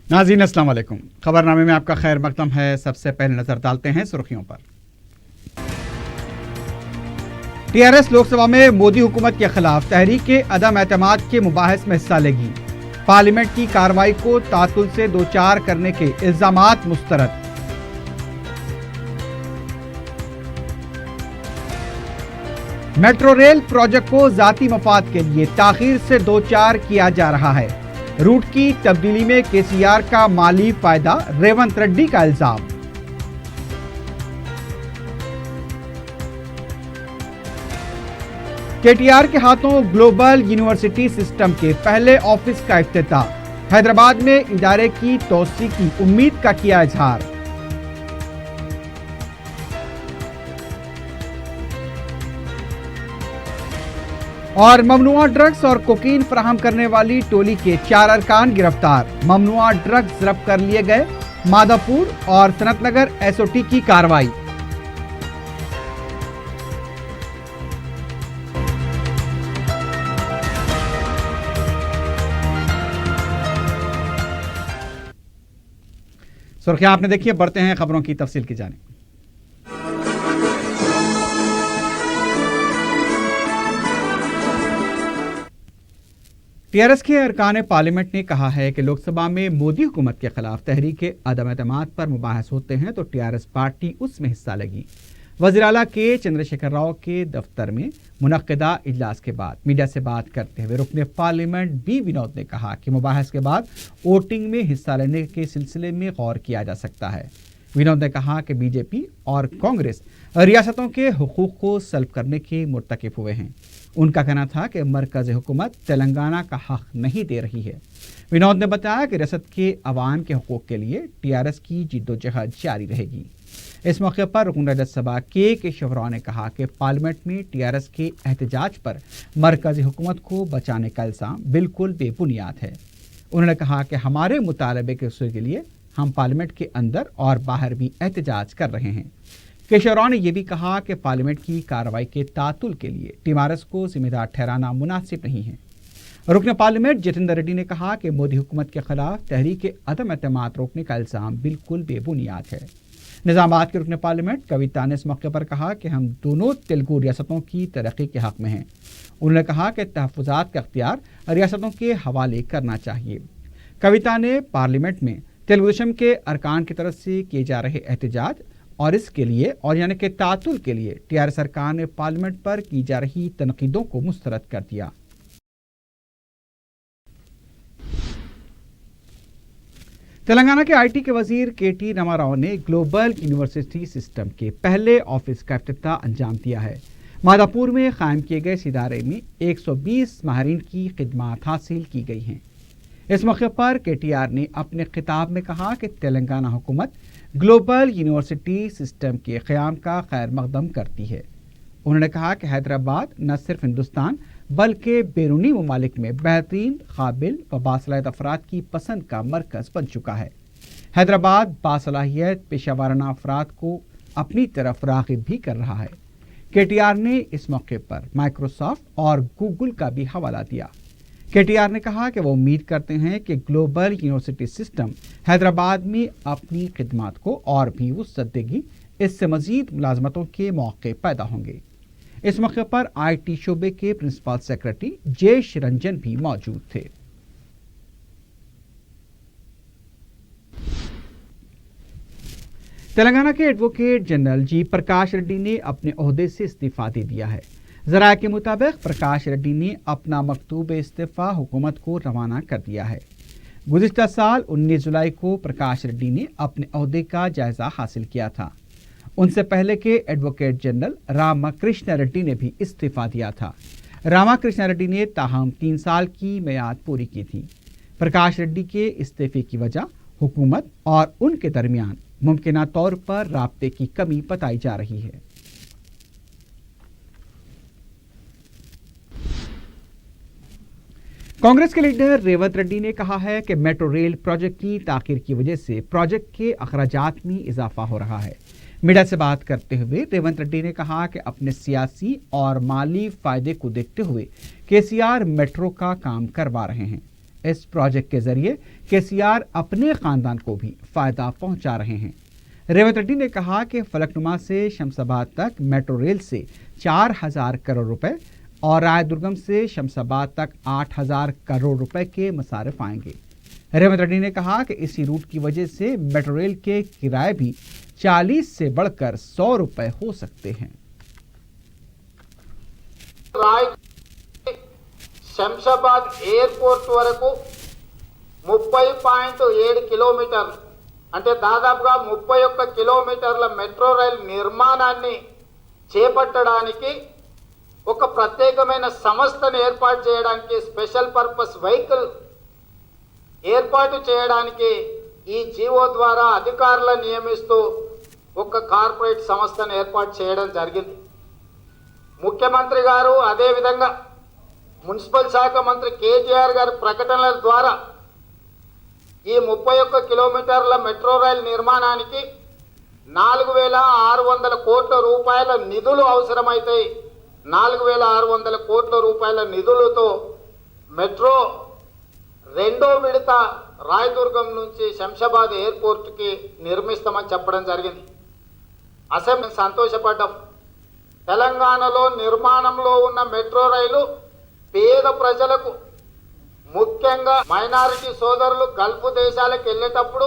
नाज़रीन अस्सलाम वालेकुम। खबरनामे में आपका खैर मकदम है। सबसे पहले नजर डालते हैं सुर्खियों पर। टीआरएस लोकसभा में मोदी हुकूमत के खिलाफ तहरीक अदम एतमाद के मुबाहिस में हिस्सा लेगी। पार्लियामेंट की कार्रवाई को तातुल से दो चार करने के इल्जामात मुस्तरद। मेट्रो रेल प्रोजेक्ट को जाती मफाद के लिए ताखीर से दो चार किया जा रहा है। रूट की तब्दीली में केसीआर का माली फायदा, रेवंत रेड्डी का इल्जाम। केटीआर के हाथों ग्लोबल यूनिवर्सिटी सिस्टम के पहले ऑफिस का इफ्तिताह। हैदराबाद में इदारे की तोसी की उम्मीद का किया इजहार। और ममनुआ ड्रग्स और कोकीन फराहम करने वाली टोली के 4 अरकान गिरफ्तार। ममनुआ ड्रग्स जब्त कर लिए गए। मादापुर और सनतनगर एसओटी की कार्रवाई। सुर्खियां आपने देखी है, बढ़ते हैं खबरों की तफसील की जानिब। टीआरएस के अरकान पार्लियामेंट ने कहा है कि लोकसभा में मोदी हुकूमत के खिलाफ तहरीक अदम एतमाद पर मुबाहिस होते हैं तो टीआरएस पार्टी उसमें हिस्सा लेगी। वज़ीर आला के चंद्रशेखर राव के दफ्तर में मुनक्किदा इजलास के बाद मीडिया से बात करते हुए रुकने पार्लियामेंट बी विनोद ने कहा कि मुबाहिस के बाद वोटिंग में हिस्सा लेने के सिलसिले में गौर किया जा सकता है। विनोद ने कहा कि बीजेपी और कांग्रेस रियासतों के हुकूक को सल्ब करने के मुर्तकिब हुए हैं। उनका कहना था कि मरकज़ी हुकूमत तेलंगाना का हक नहीं दे रही है। विनोद ने बताया कि रियासत के अवाम के हुकूक के लिए टीआरएस की जिद्दोजहद जारी रहेगी। इस मौके पर रुकन राज्यसभा के शवराव ने कहा कि पार्लियामेंट में टीआरएस के एहतजाज पर मरकज़ी हुकूमत को बचाने का इल्ज़ाम बिल्कुल बेबुनियाद है। उन्होंने कहा कि हमारे मुतालबे के उसूल के लिए हम पार्लियामेंट के अंदर और बाहर भी एहतजाज कर रहे हैं। केशवराव ने यह भी कहा कि पार्लियामेंट की कार्रवाई के तातुल के लिए टीआरएस को जिम्मेदार ठहराना मुनासिब नहीं है। रुकन पार्लियामेंट जितेंद्र रेड्डी ने कहा कि मोदी हुकूमत के खिलाफ तहरीक अदम एतमाद रोकने का इल्ज़ाम बिल्कुल बेबुनियाद है। निजामाबाद के रुकन पार्लियामेंट कविता ने इस मौके पर कहा कि हम दोनों तेलुगु रियासतों की तरक्की के हक में हैं। उन्होंने कहा कि तहफ़्फ़ुज़ात का अख्तियार रियासतों के हवाले करना चाहिए। कविता ने पार्लियामेंट में तेलुगु देशम के अरकान की तरफ से किए जा रहे एहतजाज और इसके लिए और यानी कि तातुल के लिए टीआरएस सरकार ने पार्लियामेंट पर की जा रही तनकीदों को मुस्तरद कर दिया। तेलंगाना के आईटी के वजीर केटी रामाराव ने ग्लोबल यूनिवर्सिटी सिस्टम के पहले ऑफिस का इफ्तिताह अंजाम दिया है। मादापुर में कायम किए गए इस इदारे में 120 माहिरीन की खिदमात हासिल की गई हैं। इस मौके पर केटीआर ने अपने खिताब में कहा कि तेलंगाना हुकूमत ग्लोबल यूनिवर्सिटी सिस्टम के क़याम का खैर मकदम करती है। उन्होंने कहा कि हैदराबाद न सिर्फ हिंदुस्तान बल्कि बैरूनी ममालिक में बेहतरीन, काबिल व बासलाहियत अफराद की पसंद का मरकज़ बन चुका है। हैदराबाद बासलाहियत पेशावराना अफराद को अपनी तरफ राग़िब भी कर रहा है। केटीआर ने इस मौके पर माइक्रोसॉफ्ट और गूगल का भी हवाला दिया। केटीआर ने कहा कि वो उम्मीद करते हैं कि ग्लोबल यूनिवर्सिटी सिस्टम हैदराबाद में अपनी खिदमात को और भी वुसअत देगी। इससे मजीद मुलाजमतों के मौके पैदा होंगे। इस मौके पर आईटी शोबे के प्रिंसिपल सेक्रेटरी जयेश रंजन भी मौजूद थे। तेलंगाना के एडवोकेट जनरल जी प्रकाश रेड्डी ने अपने ओहदे से इस्तीफा दे दिया है। ज़राए के मुताबिक प्रकाश रेड्डी ने अपना मकतूब इस्तीफा हुकूमत को रवाना कर दिया है। गुज़िश्ता साल 19 जुलाई को प्रकाश रेड्डी ने अपने ओहदे का जायजा हासिल किया था। उनसे पहले के एडवोकेट जनरल रामाकृष्ण रेड्डी ने भी इस्तीफा दिया था। रामाकृष्ण रेड्डी ने ताहम 3 साल की मियाद पूरी की थी। प्रकाश रेड्डी के इस्तीफे की वजह हुकूमत और उनके दरमियान मुमकिना तौर पर राब्ते की कमी बताई जा रही है। कांग्रेस के लीडर रेवंत रेड्डी ने कहा है कि मेट्रो रेल प्रोजेक्ट की ताखीर की वजह से प्रोजेक्ट के अखराजात में इजाफा हो रहा है। मीडिया से बात करते हुए रेवंत रेड्डी ने कहा कि अपने सियासी और माली फायदे को देखते हुए केसीआर मेट्रो का काम करवा रहे हैं। इस प्रोजेक्ट के जरिए केसीआर अपने खानदान को भी फायदा पहुंचा रहे हैं। रेवंत रेड्डी ने कहा कि फलकनुमा से शमशाबाद तक मेट्रो रेल से 4000 करोड़ रुपए और रायदुर्गम से शमशाबाद तक 8000 करोड़ रुपए के मसारिफ आएंगे। रेवंत रेड्डी ने कहा कि इसी रूट की वजह से मेट्रो रेल के किराए भी 40 से बढ़कर 100 रुपए हो सकते हैं। శంషాబాద్ ఎయిర్పోర్ట్ వరకు 30.7 కిలోమీటర్లు అంటే దాదాపుగా 31 కిలోమీటర్ల మెట్రో రైల్ నిర్మాణాన్ని చేపట్టడానికి ఒక ప్రత్యేకమైన సంస్థను ఏర్పాటు చేయడానికి, స్పెషల్ పర్పస్ వెహికల్ ఏర్పాటు చేయడానికి ఈ జీవో ద్వారా అధికారులను నియమిస్తూ ఒక కార్పొరేట్ సంస్థను ఏర్పాటు చేయడం జరిగింది. ముఖ్యమంత్రి గారు అదేవిధంగా మున్సిపల్ శాఖ మంత్రి కేటీఆర్ గారి ప్రకటనల ద్వారా ఈ 31 కిలోమీటర్ల మెట్రో రైల్ నిర్మాణానికి 4600 కోట్ల రూపాయల నిధులు అవసరమైతాయి. 4600 కోట్ల రూపాయల నిధులతో మెట్రో రెండో విడత రాయదుర్గం నుంచి శంషాబాద్ ఎయిర్పోర్ట్కి నిర్మిస్తామని చెప్పడం జరిగింది. అసెంబ్లీ సంతోషపడ్డాం. తెలంగాణలో నిర్మాణంలో ఉన్న మెట్రో రైలు పేద ప్రజలకు, ముఖ్యంగా మైనారిటీ సోదరులు గల్ఫ్ దేశాలకు వెళ్ళేటప్పుడు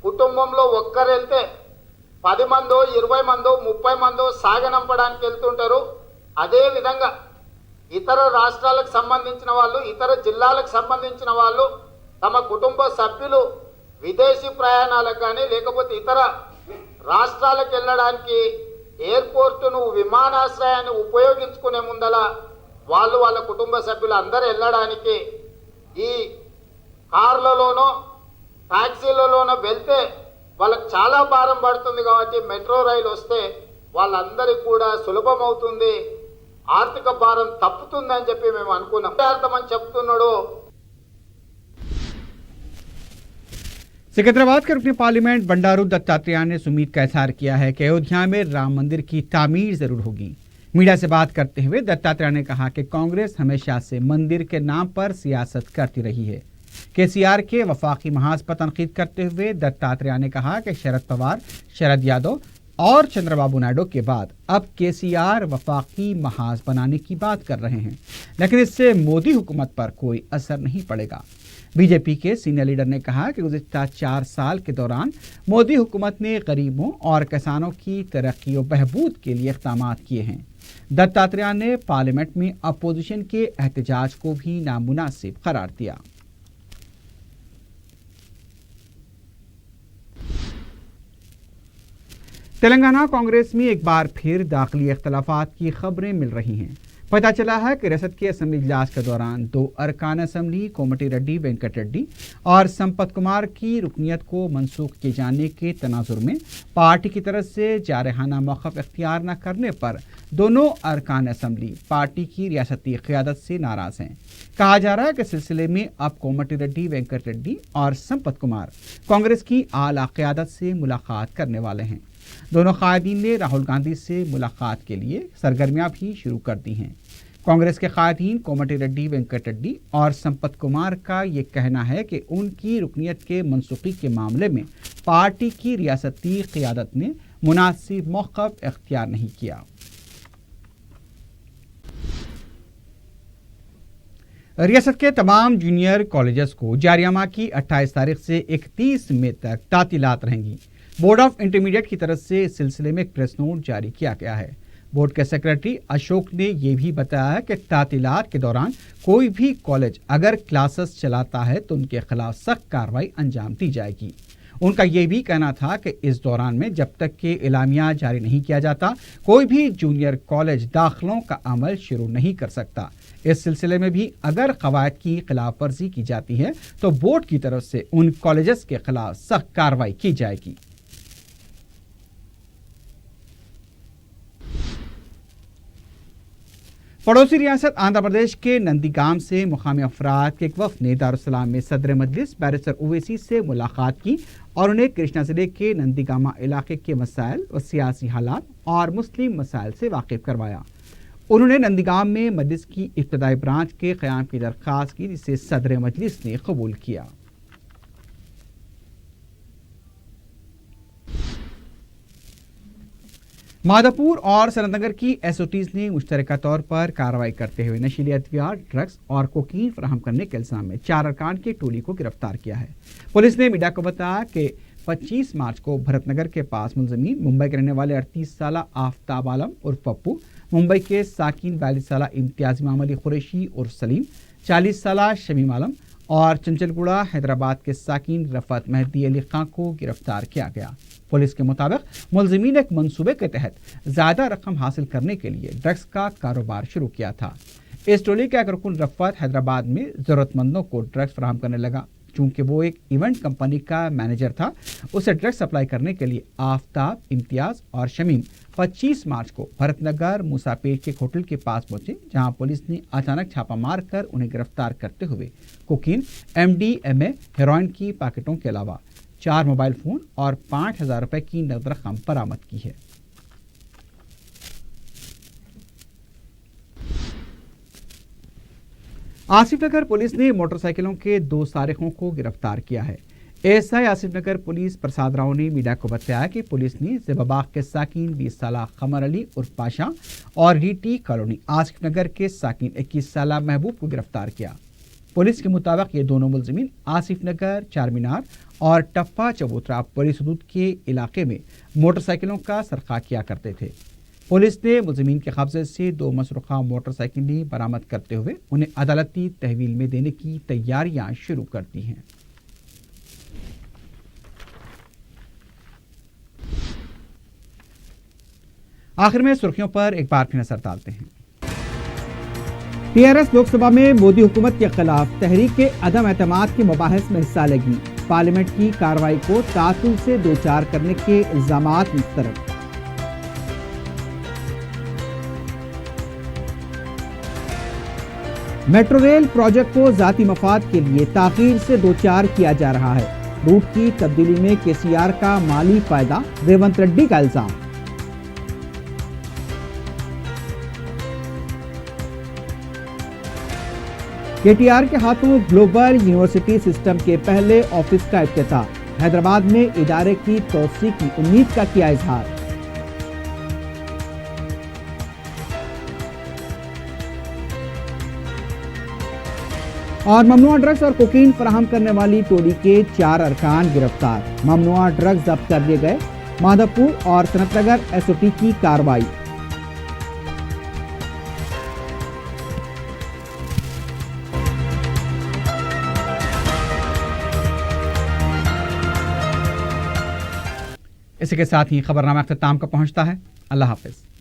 కుటుంబంలో ఒక్కరు వెళ్తే 10 మందో 20 మందో 30 మందో సాగనంపడానికి వెళ్తుంటారు. అదేవిధంగా ఇతర రాష్ట్రాలకు సంబంధించిన వాళ్ళు, ఇతర జిల్లాలకు సంబంధించిన వాళ్ళు తమ కుటుంబ సభ్యులు విదేశీ ప్రయాణాలకు కానీ లేకపోతే ఇతర రాష్ట్రాలకు వెళ్ళడానికి ఎయిర్పోర్టును, విమానాశ్రయాన్ని ఉపయోగించుకునే ముందల వాళ్ళ కుటుంబ సభ్యులు అందరూ వెళ్ళడానికి ఈ కార్లలోనో ట్యాక్సీలలోనో వెళ్తే వాళ్ళకి చాలా భారం పడుతుంది. కాబట్టి మెట్రో రైలు వస్తే వాళ్ళందరికీ కూడా సులభం అవుతుంది, ఆర్థిక భారం తప్పుతుందని చెప్పి మేము అనుకున్నాం. అర్థమని చెప్తున్నాడు. सिकंदराबाद के रुकने पार्लियामेंट बंडारू दत्तात्रेय ने इस उम्मीद का इजहार किया है कि अयोध्या में राम मंदिर की तामीर जरूर होगी। मीडिया से बात करते हुए दत्तात्रेय ने कहा कि कांग्रेस हमेशा से मंदिर के नाम पर सियासत करती रही है। केसीआर के वफाकी महाज पर तनकीद करते हुए दत्तात्रेय ने कहा कि शरद पवार, शरद यादव और चंद्रबाबू नायडू के बाद अब केसीआर वफाकी महाज बनाने की बात कर रहे हैं, लेकिन इससे मोदी हुकूमत पर कोई असर नहीं पड़ेगा। बीजेपी के सीनियर लीडर ने कहा कि गुज़िश्ता 4 साल के दौरान मोदी हुकूमत ने गरीबों और किसानों की तरक्की और बहबूद के लिए इक़दामात किए हैं। दत्तात्रेय ने पार्लियामेंट में अपोजिशन के एहतजाज को भी नामुनासिब करार दिया। तेलंगाना कांग्रेस में एक बार फिर दाखिली इख्तलाफात की खबरें मिल रही हैं। पता चला है कि रियासत के असेंबली इजलास के दौरान 2 अरकान असेंबली कोमटी रेड्डी वेंकट रेड्डी और संपत कुमार की रुकनियत को मनसूख किए जाने के तनाजुर में पार्टी की तरफ से जारहाना मौक़िफ़ इख्तियार न करने पर दोनों अरकान असेंबली पार्टी की रियासती क़यादत से नाराज़ हैं। कहा जा रहा है कि सिलसिले में अब कोमटी रेड्डी वेंकट रेड्डी और संपत कुमार कांग्रेस की आला क़यादत से मुलाकात करने वाले हैं। दोनों कायदीन ने राहुल गांधी से मुलाकात के लिए सरगर्मियां भी शुरू कर दी हैं। कांग्रेस के कायदीन कोमटी रेड्डी वेंकट रेड्डी और संपत कुमार का ये कहना है कि उनकी रुकनियत के मनसूखी के मामले में पार्टी की रियासती क़यादत ने मुनासिब मौक़िफ़ इख्तियार नहीं किया। रियासत के तमाम जूनियर कॉलेजेस को जारिया माह की 28 तारीख से 31 मई तक तातीलात रहेंगी। बोर्ड ऑफ इंटरमीडिएट की तरफ से इस सिलसिले में एक प्रेस नोट जारी किया गया है। बोर्ड के सेक्रेटरी अशोक ने यह भी बताया है कि तातीलात के दौरान कोई भी कॉलेज अगर क्लासेस चलाता है तो उनके खिलाफ सख्त कार्रवाई अंजाम दी जाएगी। उनका यह भी कहना था कि इस दौरान में जब तक कि एलामिया जारी नहीं किया जाता कोई भी जूनियर कॉलेज दाखिलों का अमल शुरू नहीं कर सकता। इस सिलसिले में भी अगर कवायद की खिलाफ वर्जी की जाती है तो बोर्ड की तरफ से उन कॉलेजेस के खिलाफ सख्त कार्रवाई की जाएगी। पड़ोसी रियासत आंध्र प्रदेश के नंदीगाम से मुकामी अफराद के एक वफ़द ने दारुस्सलाम में सदर मजलिस बैरिस्टर ओवैसी से मुलाकात की और उन्हें कृष्णा जिले के नंदीगामा इलाके के मसाइल व सियासी हालात और मुस्लिम मसाइल से वाकिफ करवाया। انہوں نے نندگام میں مجلس کی ابتدائی برانچ کے قیام کی درخواست کی، جسے صدر مجلس نے قبول کیا۔ مادھوپور اور سنت نگر کی ایس او ٹیز نے مشترکہ طور پر کارروائی کرتے ہوئے نشیلی ادویات، ڈرگس اور کوکین فراہم کرنے کے الزام میں 4 ارکان کی ٹولی کو گرفتار کیا ہے۔ پولیس نے میڈیا کو بتایا کہ 25 مارچ کو بھرت نگر کے پاس ملزمین ممبئی کے رہنے والے 38 سالہ آفتاب عالم عرف پپو، ممبئی کے ساکن 42 سالہ امتیاز امام علی قریشی عرف سلیم، 40 سالہ شمیم عالم اور چنچل گوڑہ حیدرآباد کے ساکن رفعت مہدی علی خان کو گرفتار کیا گیا۔ پولیس کے مطابق ملزمین ایک منصوبے کے تحت زیادہ رقم حاصل کرنے کے لیے ڈرگس کا کاروبار شروع کیا تھا۔ اس ٹولی کا ایک رکن رفعت حیدرآباد میں ضرورت مندوں کو ڈرگس فراہم کرنے لگا۔ چونکہ وہ ایک ایونٹ کمپنی کا مینیجر تھا، اسے ڈرگس سپلائی کرنے کے لیے آفتاب، امتیاز اور شمیم 25 مارچ کو بھرت نگر موسیٰ پیٹ کے ایک ہوٹل کے پاس پہنچے، جہاں پولیس نے اچانک چھاپہ مار کر انہیں گرفتار کرتے ہوئے کوکین، ایم ڈی ایم اے، ہیروئن کی پیکٹوں کے علاوہ 4 موبائل فون اور 5,000 روپے کی نقد رقم برآمد کی ہے۔ آصف نگر پولیس نے موٹر سائیکلوں کے 2 سارقوں کو گرفتار کیا ہے۔ S I Asif Nagar police Prasad Rao نے میڈیا کو بتایا کہ پولیس نے زیبا باغ کے ساکن 20 سالہ قمر علی عرف پاشا اور D T colony Asif Nagar کے ساکن 21 سالہ محبوب کو گرفتار کیا۔ پولیس کے مطابق یہ دونوں ملزمین آصف نگر، چار مینار اور ٹپا چبوترا پولیس حدود کے علاقے میں موٹر سائیکلوں کا سرقہ کیا کرتے تھے۔ پولیس نے ملزمین کے قبضے سے 2 مسروقہ موٹر سائیکلیں برآمد کرتے ہوئے انہیں عدالتی تحویل میں دینے کی تیاریاں شروع کر دی ہیں۔ آخر میں سرخیوں پر ایک بار پھر نظر ڈالتے ہیں۔ T R S Lok Sabha میں مودی حکومت کے خلاف تحریک عدم اعتماد کے مباحث میں حصہ لگی، پارلیمنٹ کی کارروائی کو تعطل سے دوچار کرنے کے الزامات مسترد۔ میٹرو ریل پروجیکٹ کو ذاتی مفاد کے لیے تاخیر سے دوچار کیا جا رہا ہے، روٹ کی تبدیلی میں کے سی آر کا مالی فائدہ، ریونت ریڈی کا الزام۔ کے ٹی آر کے ہاتھوں گلوبل یونیورسٹی سسٹم کے پہلے آفس کا افتتاح، حیدرآباد میں ادارے کی توسیع کی امید کا کیا اظہار۔ اور ممنوعہ ڈرگس اور کوکین فراہم کرنے والی ٹولی کے 4 ارکان گرفتار، ممنوعہ ڈرگس ضبط کر لیے گئے، مادھوپور اور سنت نگر ایس او ٹی کی کارروائی۔ اسی کے ساتھ ہی خبرنامہ اختتام کا پہنچتا ہے۔ اللہ حافظ۔